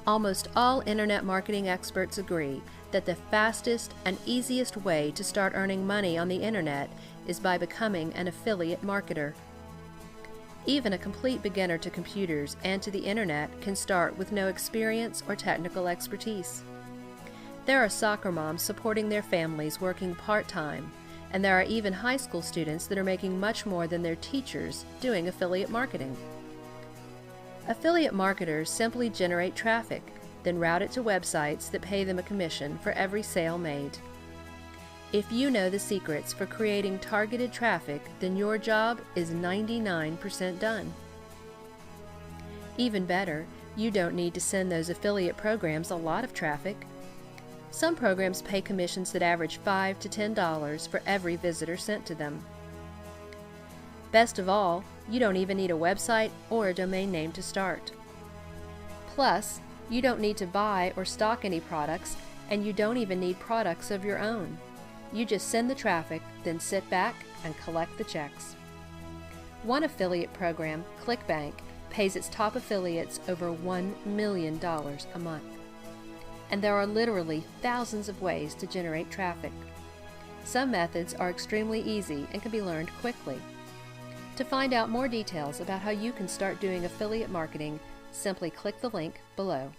Almost all internet marketing experts agree that the fastest and easiest way to start earning money on the internet is by becoming an affiliate marketer. Even a complete beginner to computers and to the internet can start with no experience or technical expertise. There are soccer moms supporting their families working part-time, and there are even high school students that are making much more than their teachers doing affiliate marketing. Affiliate marketers simply generate traffic, then route it to websites that pay them a commission for every sale made. If you know the secrets for creating targeted traffic, then your job is 99% done. Even better, you don't need to send those affiliate programs a lot of traffic. Some programs pay commissions that average $5 to $10 for every visitor sent to them. Best of all, you don't even need a website or a domain name to start. Plus, you don't need to buy or stock any products, and you don't even need products of your own. You just send the traffic, then sit back and collect the checks. One affiliate program, ClickBank, pays its top affiliates over $1 million a month. And there are literally thousands of ways to generate traffic. Some methods are extremely easy and can be learned quickly. To find out more details about how you can start doing affiliate marketing, simply click the link below.